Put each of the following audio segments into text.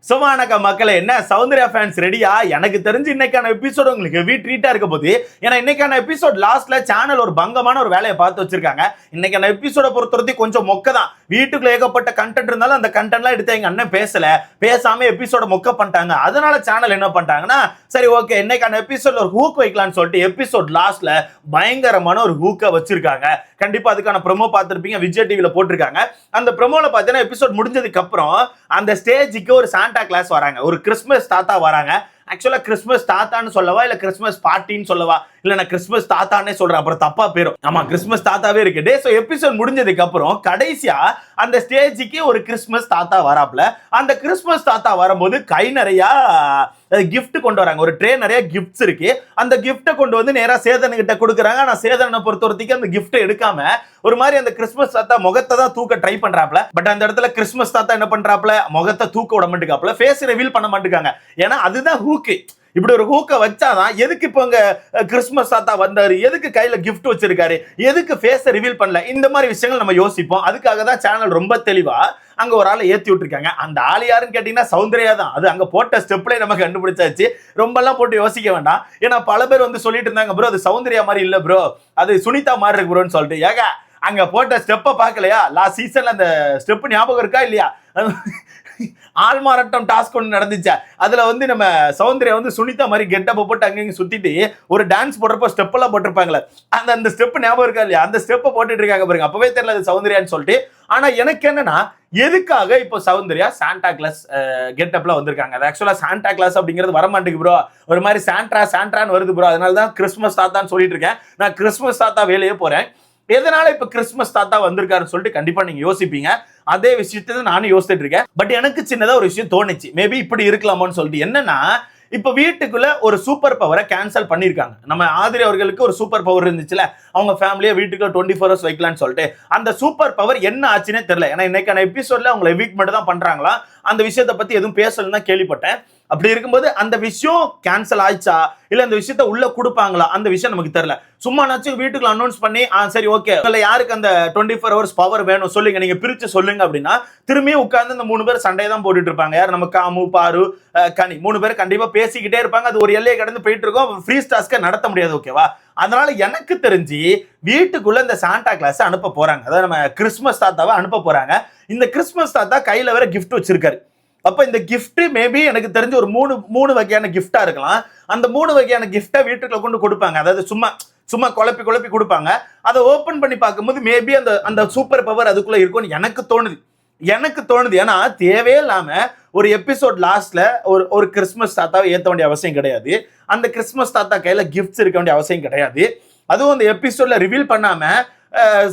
சுமானக்க மக்களே, என்ன சௌந்தர்யா ஃபேன்ஸ் ரெடியா? எனக்கு தெரிஞ்சு இன்னைக்கான எபிசோட் உங்களுக்கு ஹெவி ட்ரீட்டா இருக்க போது. ஏன்னா இன்னைக்கான எபிசோட் லாஸ்ட்ல சேனல் ஒரு பங்கமான ஒரு வேலையை பார்த்து வச்சிருக்காங்க. இன்னைக்கான எபிசோட பொறுத்தவரைக்கும் கொஞ்சம் மொக்க தான். வீட்டுக்குள்ள ஏகப்பட்ட கண்டென்ட் இருந்தாலும் அந்த கண்டென்ட்லாம் எடுத்து எங்க அண்ணன் பேசாம எபிசோட மொக்க பண்ணிட்டாங்க. அதனால சேனல் என்ன பண்ணிட்டாங்கன்னா, சரி ஓகே இன்னைக்கான எபிசோட்ல ஒரு ஹூக் வைக்கலாம்னு சொல்லிட்டு எபிசோட் லாஸ்ட்ல பயங்கரமான ஒரு ஹூக்கை வச்சிருக்காங்க. கண்டிப்பா அதுக்கான ப்ரோமோ பார்த்திருப்பீங்க, விஜய் டிவில போட்டிருக்காங்க. அந்த ப்ரோமோல பார்த்தீங்கன்னா எபிசோட் முடிஞ்சதுக்கு அப்புறம் அந்த ஸ்டேஜுக்கு ஒரு சாண்டா கிளாஸ் வராங்க, ஒரு கிறிஸ்மஸ் தாத்தா வராங்க. ஆக்சுவலா கிறிஸ்மஸ் தாத்தான்னு சொல்லவா இல்ல கிறிஸ்மஸ் பார்ட்டின்னு சொல்லவா, இல்ல நான் கிறிஸ்மஸ் தாத்தானே சொல்றேன், அப்புறம் தப்பா போயிடும். ஆமா, கிறிஸ்மஸ் தாத்தாவே இருக்கு. சோ எபிசோட் முடிஞ்சதுக்கு அப்புறம் கடைசியா அந்த ஸ்டேஜுக்கு ஒரு கிறிஸ்மஸ் தாத்தா வராப்ல. அந்த கிறிஸ்மஸ் தாத்தா வரும்போது கை நிறைய கிஃப்ட் கொண்டு வராங்க, ஒரு ட்ரே நிறைய கிஃப்ட்ஸ் இருக்கு. அந்த கிஃப்ட்டை கொண்டு வந்து நேரா சேதன் கிட்ட கொடுக்குறாங்க. ஆனா சேதனை பொறுத்தவரைக்கும் அந்த கிஃப்ட்டை எடுக்காம ஒரு மாதிரி அந்த கிறிஸ்மஸ் தாத்தா முகத்தை தான் தூக்க ட்ரை பண்றாப்ல. பட் அந்த இடத்துல கிறிஸ்மஸ் தாத்தா என்ன பண்றாப்ல, முகத்தை தூக்க விட மாட்டேங்காப்ல, ஃபேஸ் ரிவீல் பண்ண மாட்டேங்காங்க. ஏன்னா அதுதான் ஹூக்கு. இப்படி ஒரு ஹூக்கை வச்சாதான் எதுக்கு இப்போ இங்க கிறிஸ்மஸ் தாத்தா வந்தாரு, எதுக்கு கையில கிஃப்ட் வச்சிருக்காரு, எதுக்கு ஃபேஸை ரிவீல் பண்ணல, இந்த மாதிரி விஷயங்கள் நம்ம யோசிப்போம். அதுக்காக தான் சேனல் ரொம்ப தெளிவா அங்க ஒரு ஆளை ஏத்தி விட்டுருக்காங்க. அந்த ஆள் யாருன்னு கேட்டீங்கன்னா சௌந்தர்யா தான். அது அங்க போட்ட ஸ்டெப்ல நம்ம கண்டுபிடிச்சாச்சு. ரொம்ப எல்லாம் போட்டு யோசிக்க வேண்டாம். ஏன்னா பல பேர் வந்து சொல்லிட்டு இருந்தாங்க, ப்ரோ அது சௌந்தர்யா மாதிரி இல்ல ப்ரோ, அது சுனிதா மாதிரி இருக்கு ப்ரோன்னு சொல்லிட்டு. ஏங்க அங்க போட்ட ஸ்டெப்பை பார்க்கலையா? லாஸ்ட் சீசன்ல அந்த ஸ்டெப் ஞாபகம் இருக்கா இல்லையா? ஆள்மாறாட்டம் டாஸ்க் ஒன்று நடந்துச்சு. அதுல வந்து நம்ம சௌந்தர்யா வந்து சுனிதா மாதிரி கெட்டப்ப போட்டு அங்கங்க சுத்திட்டு ஒரு டான்ஸ் போடுறப்போ ஸ்டெப் எல்லாம் போட்டிருப்பாங்களே, அந்த ஸ்டெப் ஞாபகம் இருக்கா இல்லையா? அந்த ஸ்டெப்பை போட்டுட்டு இருக்காங்க பாருங்க. அப்பவே தெரியல அது சௌந்தர்யான்னு சொல்லிட்டு. ஆனா எனக்கு என்னன்னா, எதுக்காக இப்போ சௌந்தர்யா சாண்டா கிளாஸ் கெட்டப்ல வந்திருக்காங்க? அது ஆக்சுவலா சாண்டா கிளாஸ் அப்படிங்கிறது வரமாட்டேங்குது ப்ரோ, ஒரு மாதிரி சாண்ட்ரான்னு வருது ப்ரோ. அதனால தான் கிறிஸ்மஸ் தாத்தான்னு சொல்லிட்டு இருக்கேன். நான் கிறிஸ்மஸ் தாத்தா வேலையே போறேன். எதனால இப்ப கிறிஸ்மஸ் தாத்தா வந்திருக்காருன்னு சொல்லிட்டு கண்டிப்பா நீங்க யோசிப்பீங்க. அதே விஷயத்தை நானும் யோசிச்சுட்டு இருக்கேன். பட் எனக்கு சின்னதா ஒரு விஷயம் தோணுச்சு, மேபி இப்படி இருக்கலாமோன்னு சொல்லிட்டு. என்னன்னா, இப்ப வீட்டுக்குள்ள ஒரு சூப்பர் பவரை கேன்சல் பண்ணிருக்காங்க. நம்ம ஆதிரி அவர்களுக்கு ஒரு சூப்பர் பவர் இருந்துச்சுல, அவங்க ஃபேமிலியை வீட்டுக்குள்ள 24 hours வைக்கலாம்னு சொல்லிட்டு. அந்த சூப்பர் பவர் என்ன ஆச்சுன்னே தெரியல. ஏன்னா இன்னைக்கான எபிசோட்ல அவங்க எவிக்ட் மட்டும் தான் பண்றாங்களா, அந்த விஷயத்தை பத்தி எதுவும் பேசலன்னு தான் கேள்விப்பட்டேன். அப்படி இருக்கும்போது அந்த விஷயம் கேன்சல் ஆயிச்சா இல்ல அந்த விஷயத்த உள்ள கொடுப்பாங்களா, அந்த விஷயம் நமக்கு தெரியல. சும்மா நாச்சும் வீட்டுக்குள்ள அனௌன்ஸ் பண்ணி சரி ஓகே யாருக்கு அந்த 24 hours பவர் வேணும் சொல்லுங்க, நீங்க பிரிச்சு சொல்லுங்க அப்படின்னா திரும்பியும் உட்கார்ந்து இந்த 3 பேர் சண்டையை தான் போட்டுட்டு இருப்பாங்க. யார்? நம்ம காமு, பாரு, கனி 3 பேர் கண்டிப்பா பேசிக்கிட்டே இருப்பாங்க. அது ஒரு எல்லையை கடந்து போயிட்டு இருக்கும். ஃப்ரீ டாஸ்கை நடத்த முடியாது. ஓகேவா? அதனால எனக்கு தெரிஞ்சு வீட்டுக்குள்ள இந்த சாண்டா கிளாஸ் அனுப்ப போறாங்க. அதாவது நம்ம கிறிஸ்மஸ் தாத்தாவை அனுப்ப போறாங்க. இந்த கிறிஸ்மஸ் தாத்தா கையில வேற கிஃப்ட் வச்சிருக்காரு. அப்ப இந்த கிஃப்ட் மேபி எனக்கு தெரிஞ்சு ஒரு மூணு வகையான கிஃப்டா இருக்கலாம். அந்த 3 வகையான கிஃப்டை வீட்டுக்குள்ள கொண்டு கொடுப்பாங்க. அதாவது சும்மா குழப்பி கொடுப்பாங்க. அதை ஓபன் பண்ணி பார்க்கும்போது மேபி அந்த சூப்பர் பவர் அதுக்குள்ள இருக்கும்னு எனக்கு தோணுது. ஏன்னா தேவையில்லாம ஒரு எபிசோட் லாஸ்ட்ல ஒரு கிறிஸ்மஸ் தாத்தாவை ஏற்ற வேண்டிய அவசியம் கிடையாது. அந்த கிறிஸ்மஸ் தாத்தா கையில கிஃப்ட்ஸ் இருக்க வேண்டிய அவசியம் கிடையாது. அதுவும் அந்த எபிசோட்ல ரிவீல் பண்ணாம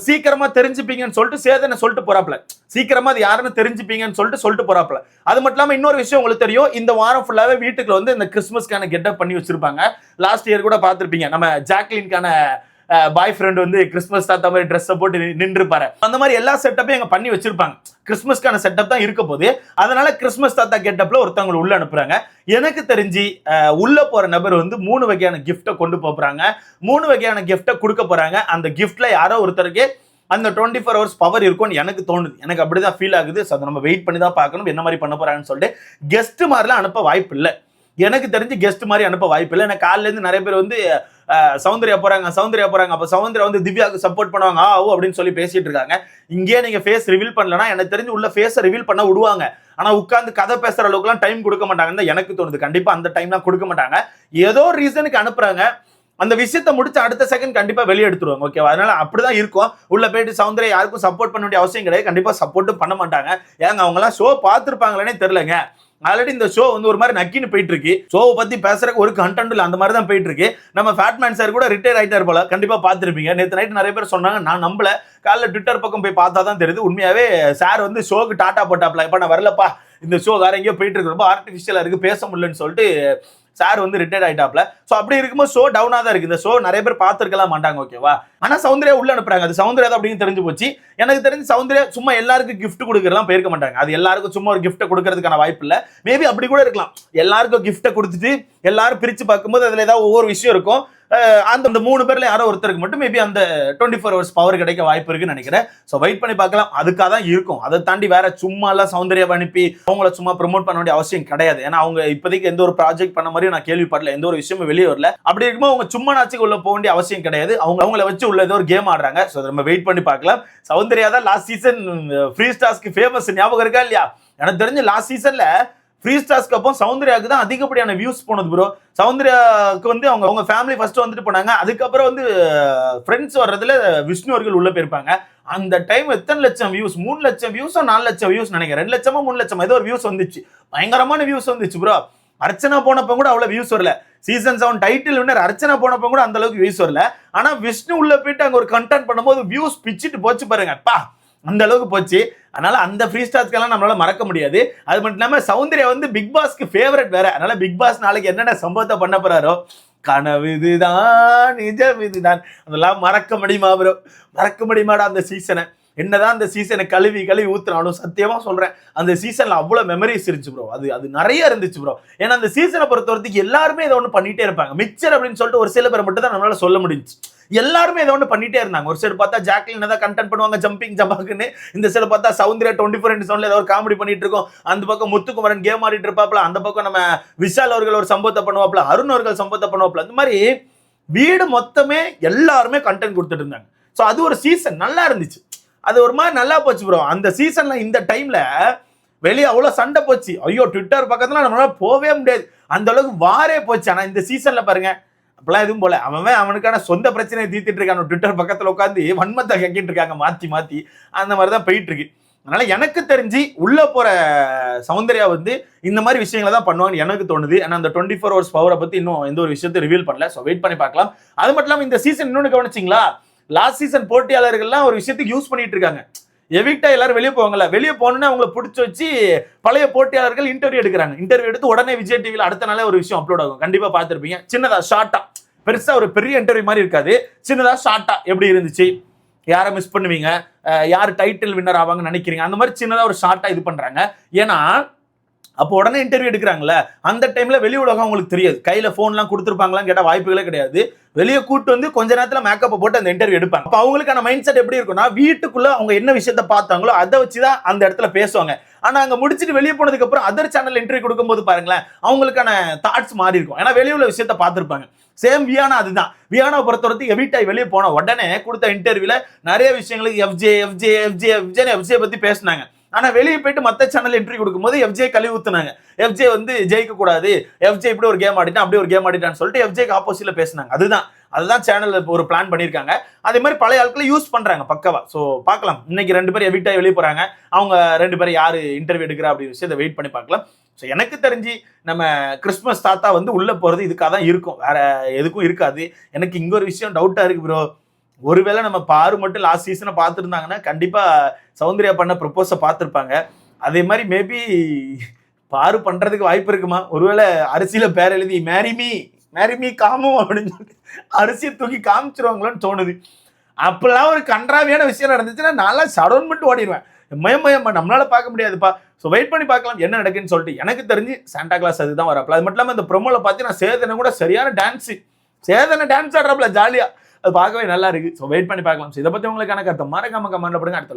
சீக்கிரமா தெரிஞ்சுப்பீங்கன்னு சொல்லிட்டு சேதனை சொல்லிட்டு போறாப்ல. சீக்கிரமா அது யாருன்னு தெரிஞ்சுப்பீங்கன்னு சொல்லிட்டு போறாப்ல. அது மட்டும் இல்லாம இன்னொரு விஷயம் உங்களுக்கு தெரியும், இந்த வாரம் ஃபுல்லாவே வீட்டுக்குள்ள வந்து இந்த கிறிஸ்மஸ்க்கான கெட்டப் பண்ணி வச்சிருப்பாங்க. லாஸ்ட் இயர் கூட பார்த்திருப்பீங்க, நம்ம ஜாக்லின்கான பாய் ஃப்ரெண்ட் வந்து கிறிஸ்மஸ் தாத்தா மாதிரி ட்ரெஸ்ஸை போட்டு நின்றுப்பாரு. அந்த மாதிரி எல்லா செட்டப்பையும் எங்க பண்ணி வச்சிருப்பாங்க. கிறிஸ்மஸ்க்கான செட்டப் தான் இருக்க போது. அதனால கிறிஸ்மஸ் தாத்தா கெட்டப்ல ஒருத்தவங்க உள்ள அனுப்புறாங்க. எனக்கு தெரிஞ்சு உள்ள போற நபர் வந்து 3 வகையான கிஃப்ட்டை கொண்டு போறாங்க. 3 வகையான கிஃப்ட்டை கொடுக்க போறாங்க. அந்த கிஃப்ட்ல யாரோ ஒருத்தருக்கு அந்த 24 hours பவர் இருக்கும்னு எனக்கு தோணுது. எனக்கு அப்படிதான் ஃபீல் ஆகுது. அதை நம்ம வெயிட் பண்ணி தான் பார்க்கணும் என்ன மாதிரி பண்ண போறாங்கன்னு சொல்லிட்டு. கெஸ்ட் மாதிரிலாம் அனுப்ப வாய்ப்பு இல்லை. எனக்கு தெரிஞ்சு கெஸ்ட் மாதிரி அனுப்ப வாய்ப்பு இல்லை. எனக்கு காலையில இருந்து நிறைய பேர் வந்து சௌந்தர்யா போறாங்க. அப்ப சௌந்தர்யா வந்து திவ்யாவுக்கு சப்போர்ட் பண்ணுவாங்க அப்படின்னு சொல்லி பேசிட்டு இருக்காங்க. இங்கே நீங்க ஃபேஸ் ரிவீல் பண்ணலன்னா எனக்கு தெரிஞ்சு உள்ள ஃபேஸை ரிவீல் பண்ண விடுவாங்க. ஆனா உட்கார்ந்து கதை பேசுற அளவுக்குலாம் டைம் கொடுக்க மாட்டாங்கன்னு எனக்கு தோணுது. கண்டிப்பா அந்த டைம்லாம் கொடுக்க மாட்டாங்க. ஏதோ ரீசனுக்கு அனுப்புறாங்க. அந்த விஷயத்தை முடிச்சு அடுத்த செகண்ட் கண்டிப்பா வெளியே எடுத்துருவாங்க. ஓகேவா? அதனால அப்படிதான் இருக்கும். உள்ள போயிட்டு சௌந்தர்யா யாருக்கும் சப்போர்ட் பண்ண வேண்டிய அவசியம் கிடையாது. கண்டிப்பா சப்போர்ட்டும் பண்ண மாட்டாங்க. ஏங்க அவங்க எல்லாம் ஷோ பார்த்திருப்பாங்களே தெரியலங்க. ஆல்ரெடி இந்த ஷோ வந்து ஒரு மாதிரி நக்கின்னு போயிட்டு இருக்கு. ஷோவை பத்தி பேசுறதுக்கு ஒரு கண்டென்ட் இல்லை, அந்த மாதிரி தான் போயிட்டு இருக்கு. நம்ம ஃபேட்மேன் சார் கூட ரிட்டையர் ஆயிட்டார் போல, கண்டிப்பா பார்த்திருப்பீங்க. நேற்று நைட் நிறைய பேர் சொன்னாங்க, நான் நம்பல. காலைல ட்விட்டர் பக்கம் போய் பார்த்தா தான் தெரியுது உண்மையாவே சார் வந்து ஷோக்கு டாட்டா போட்டாப்ல. இப்ப நான் வரலப்பா, இந்த ஷோ வேற எங்கேயோ போயிட்டு இருக்கு, ரொம்ப ஆர்டிஃபிஷியலா இருக்கு, பேச முடியலன்னு சொல்லிட்டு சார் வந்து ரிட்டையர்ட் ஆயிட்டாப்ல. ஸோ அப்படி இருக்கும்போது ஷோ டவுனா தான் இருக்கு. இந்த ஷோ நிறைய பேர் பார்த்துருக்கலாம் மாட்டாங்க. ஓகேவா? ஆனா சௌந்தர்யா உள்ள அனுப்புறாங்க. அது சௌந்தர்யா தான் அப்படின்னு தெரிஞ்சு போச்சு. எனக்கு தெரிஞ்சு சௌந்தர்யா சும்மா எல்லாருக்கும் கிஃப்ட் கொடுக்கறலாம் போயிருக்க மாட்டாங்க. அது எல்லாருக்கும் சும்மா ஒரு கிஃப்ட் கொடுக்கறதுக்கான வாய்ப்பு இல்ல. மேபி அப்படி கூட இருக்கலாம். எல்லாருக்கும் கிஃப்ட் கொடுத்துட்டு எல்லாரும் பிரிச்சு பார்க்கும்போது அதுல ஏதாவது ஒவ்வொரு விஷயம் இருக்கும். அந்த 3 பேர்ல யாரோ ஒருத்தருக்கு மட்டும் மேபி அந்த 24 ஹவர்ஸ் பவர் கிடைக்க வாய்ப்பு இருக்குன்னு நினைக்கிறேன். சோ வெயிட் பண்ணி பார்க்கலாம். அதுக்காக தான் இருக்கும். அதை தாண்டி வேற சும்மா எல்லாம் சௌந்தர்யா அனுப்பி அவங்கள சும்மா ப்ரோமோட் பண்ண வேண்டிய அவசியம் கிடையாது. ஏன்னா அவங்க இப்போதைக்கு எந்த ஒரு ப்ராஜெக்ட் பண்ண மாதிரி நான் கேள்விப்படல. எந்த ஒரு விஷயமும் வெளியே வரல. அப்படி இருக்கும்போது அவங்க சும்மா நாச்சுக்கு உள்ள போக வேண்டிய அவசியம் கிடையாது. அவங்கள வச்சு உள்ள ஏதோ ஒரு கேம் ஆடுறாங்க. சோ நம்ம வெயிட் பண்ணி பார்க்கலாம். சௌந்தர்யா தான் லாஸ்ட் சீசன் ஃப்ரீ ஸ்டார்ஸ்க்கு ஃபேமஸ், ஞாபகம் இருக்கா இல்லையா? எனக்கு தெரிஞ்சு லாஸ்ட் சீசன்ல ஃப்ரீ ஸ்டார்ஸ்க்கு அப்புறம் சௌந்தர்யாவுக்கு தான் அதிகப்படியான வியூஸ் போனது ப்ரோ. சௌந்தர்யாவுக்கு வந்து அவங்க ஃபேமிலி ஃபர்ஸ்ட் வந்துட்டு போனாங்க. அதுக்கப்புறம் வந்து ஃப்ரெண்ட்ஸ் வர்றதுல விஷ்ணு அவர்கள் உள்ள போயிருப்பாங்க. அந்த டைம் எத்தனை லட்சம் வியூஸ்? 3 லட்சம் வியூஸோ 4 லட்சம் வியூஸ் நினைக்கிறேன். 2 லட்சமா 3 லட்சம் ஏதோ ஒரு வியூஸ் வந்துச்சு. பயங்கரமான வியூஸ் வந்துச்சு ப்ரோ. அர்ச்சனா போனப்ப கூட அவ்வளவு வியூஸ் வரல. சீசன் 7 டைட்டில் வின்னர் அர்ச்சனா போனப்ப கூட அந்த அளவுக்கு வியூஸ் வரல. ஆனா விஷ்ணு உள்ள போயிட்டு அங்க ஒரு கண்டென்ட் பண்ணும்போது வியூஸ் பிச்சிட்டு போச்சு பாருங்க. பா அந்த அளவுக்கு போச்சு. அதனால அந்த ஃப்ரீ ஸ்டார்ஸ்க்கெல்லாம் நம்மளால மறக்க முடியாது. அது மட்டும் இல்லாம சௌந்தர்யா வந்து பிக் பாஸ்க்கு ஃபேவரட் வேற. அதனால பிக் பாஸ் நாளைக்கு என்னென்ன சம்பவத்தை பண்ண போறாரோ, கனவு இதுதான் நிஜம் இதுதான், அதெல்லாம் மறக்க முடியுமா ப்ரோ? மறக்க முடியுமாடா அந்த சீசனை? என்னதான் அந்த சீசனை கழுவி ஊத்துனாலும் சத்தியமா சொல்றேன், அந்த சீசன்ல அவ்வளவு மெமரிஸ் இருந்துச்சு ப்ரோ. அது நிறைய இருந்துச்சு ப்ரோ. ஏன்னா அந்த சீசனை பொறுத்தவரைக்கும் எல்லாருமே இதை ஒன்று பண்ணிட்டே இருப்பாங்க. மிக்சர் அப்படின்னு சொல்லிட்டு ஒரு சில பேர் மட்டும் தான் நம்மளால சொல்ல முடிஞ்சு. எல்லாருமே இதை ஒன்று பண்ணிட்டே இருந்தாங்க. ஒரு சைடு பார்த்தா ஜாக்லின் ஏதாவது கண்டென்ட் பண்ணுவாங்க, ஜம்பிங் ஜம்பாக்குன்னு. இந்த சைடு பார்த்தா சௌந்தர்யா 24x7 ஏதாவது ஒரு காமெடி பண்ணிட்டு இருக்கோம். அந்த பக்கம் முத்துக்குமரன் கேம் ஆடிட்டு இருப்பாப்ல, அந்த பக்கம் நம்ம விஷால் அவர்கள் ஒரு சம்பவத்தை பண்ணுவாப்ல, அருண் அவர்கள் சம்பவத்தை பண்ணுவாப்ல. இந்த மாதிரி வீடு மொத்தமே எல்லாருமே கண்டென்ட் கொடுத்துட்டு இருந்தாங்க. ஸோ அது ஒரு சீசன் நல்லா இருந்துச்சு. அது ஒரு மாதிரி நல்லா போச்சு ப்ரோ. அந்த சீசன்ல இந்த டைம்ல வெளியே அவ்வளவு சண்டை போச்சு. ஐயோ ட்விட்டர் பக்கத்துல நம்மளால போவே முடியாது, அந்த அளவுக்கு வாரே போச்சு. ஆனா இந்த சீசன்ல பாருங்க அப்பெல்லாம் எதுவும் போல. அவனுக்கான சொந்த பிரச்சனையை தீர்த்துட்டு இருக்கான். ட்விட்டர் பக்கத்துல உட்காந்து வன்மத்தை கக்கிட்டு இருக்காங்க மாத்தி மாத்தி. அந்த மாதிரிதான் போயிட்டு இருக்கு. அதனால எனக்கு தெரிஞ்சு உள்ள போற சௌந்தர்யா வந்து இந்த மாதிரி விஷயங்களை தான் பண்ணுவாங்கன்னு எனக்கு தோணுது. ஆனா அந்த 24 ஹவர்ஸ் பவரை பத்தி இன்னும் எந்த ஒரு விஷயத்தை ரிவீல் பண்ணல. ஸோ வெயிட் பண்ணி பார்க்கலாம். அது மட்டும் இல்லாம இந்த சீசன் இன்னொன்னு கவனிச்சிங்களா, லாஸ்ட் சீசன் போட்டியாளர்கள்லாம் ஒரு விஷயத்துக்கு யூஸ் பண்ணிட்டு இருக்காங்க. எவிக்டா எல்லாரும் வெளியே போவாங்கல்ல, வெளியே போனோன்னு அவங்களை பிடிச்சி வச்சு பழைய போட்டியாளர்கள் இன்டர்வியூ எடுக்கிறாங்க. இன்டர்வியூ எடுத்து உடனே விஜய் டிவியில் அடுத்த நாளே ஒரு விஷயம் அப்லோட் ஆகும். கண்டிப்பா பார்த்துருப்பீங்க. சின்னதா ஷார்ட்டா, பெருசா ஒரு பெரிய இன்டர்வியூ மாதிரி இருக்காது, சின்னதா ஷார்ட்டா எப்படி இருந்துச்சு, யாரை மிஸ் பண்ணுவீங்க, யார் டைட்டில் வின்னர் ஆவாங்கன்னு நினைக்கிறீங்க, அந்த மாதிரி சின்னதா ஒரு ஷார்ட்டா இது பண்றாங்க. ஏன்னா அப்போ உடனே இன்டர்வியூ எடுக்கிறாங்களே, அந்த டைம்ல வெளி உலகம் உங்களுக்கு தெரியாது. கையில போன்லாம் கொடுத்துருப்பாங்களான்னு கேட்ட வாய்ப்புகளே கிடையாது. வெளியே கூட்டு வந்து கொஞ்ச நேரத்துல மேக்கப் போட்டு அந்த இன்டர்வியூ எடுப்பாங்க. அப்ப அவங்களுக்கான மைண்ட் செட் எப்படி இருக்கும்னா, வீட்டுக்குள்ள அவங்க என்ன விஷயத்த பார்த்தாங்களோ அதை வச்சுதான் அந்த இடத்துல பேசுவாங்க. ஆனா அங்க முடிச்சுட்டு வெளியே போனதுக்கு அப்புறம் அதர் சேனல் இன்டர்வியூ கொடுக்கும்போது பாருங்களேன், அவங்களுக்கான தாட்ஸ் மாறி இருக்கும். ஏன்னா வெளியே உள்ள விஷயத்த பார்த்திருப்பாங்க. சேம் வியானா அதுதான். வியானாவை பொறுத்தவரைக்கும் எவிக்டாய் வெளியே போன உடனே கொடுத்த இன்டர்வியூல நிறைய விஷயங்களுக்கு எஃப்ஜே பத்தி பேசினாங்க. ஆனா வெளியே போயிட்டு மத்த சேனல் என்ட்ரி கொடுக்கும்போது எஃப்ஜே கழுவி ஊத்துனாங்க. எஃப்ஜே வந்து ஜெயிக்க கூடாது, எஃப்ஜே இப்படி ஒரு கேம் ஆடிட்டான் அப்படி ஒரு கேம் ஆடிட்டான்னு சொல்லிட்டு எஃப்ஜேக்கு ஆப்போசிட்ல பேசினாங்க. அதுதான் சேனல் ஒரு பிளான் பண்ணியிருக்காங்க. அதே மாதிரி பழைய ஆட்களை யூஸ் பண்றாங்க பக்கவா. ஸோ பார்க்கலாம். இன்னைக்கு 2 பேர் எவிக்டாய் வெளியே போறாங்க. அவங்க 2 பேரும் யாரு இன்டர்வியூ எடுக்கிறா அப்படின்னு விஷயத்தை வெயிட் பண்ணி பார்க்கலாம். ஸோ எனக்கு தெரிஞ்சு நம்ம கிறிஸ்மஸ் தாத்தா வந்து உள்ள போறது இதுக்காக தான் இருக்கும், வேற எதுக்கும் இருக்காது. எனக்கு இங்க ஒரு விஷயம் டவுட்டா இருக்கு ப்ரோ. ஒருவேளை நம்ம பாரு மட்டும் லாஸ்ட் சீசனை பார்த்துருந்தாங்கன்னா கண்டிப்பா சௌந்தர்யா பண்ண ப்ரொப்போஸை பார்த்துருப்பாங்க. அதே மாதிரி மேபி பாரு பண்றதுக்கு வாய்ப்பு இருக்குமா? ஒருவேளை அரிசியில பேர் எழுதி மேரிமி காமோ அப்படின்னு சொல்லிட்டு அரிசியை தூக்கி காமிச்சிருவாங்களோன்னு தோணுது. அப்பெல்லாம் ஒரு கன்றாவியான விஷயம் நடந்துச்சுன்னா நல்லா சடவுன் மட்டும் ஓடிடுவேன். மயமயமா நம்மளால பார்க்க முடியாதுப்பா. ஸோ வெயிட் பண்ணி பார்க்கலாம் என்ன நடக்குன்னு சொல்லிட்டு. எனக்கு தெரிஞ்சு சாண்டா கிளாஸ் அதுதான் வரப்பல. அது மட்டும் இல்லாமல் இந்த ப்ரொமோல பார்த்தீங்கன்னா சேதனை கூட சரியான டான்ஸ் ஆடுறாப்ல ஜாலியா. அது பார்க்கவே நல்லா இருக்கு. ஸோ வெயிட் பண்ணி பார்க்கலாம். இதை பத்தி உங்களுக்கான கருத்தை மறக்காம கமெண்ட்ல போடுங்க. அடுத்த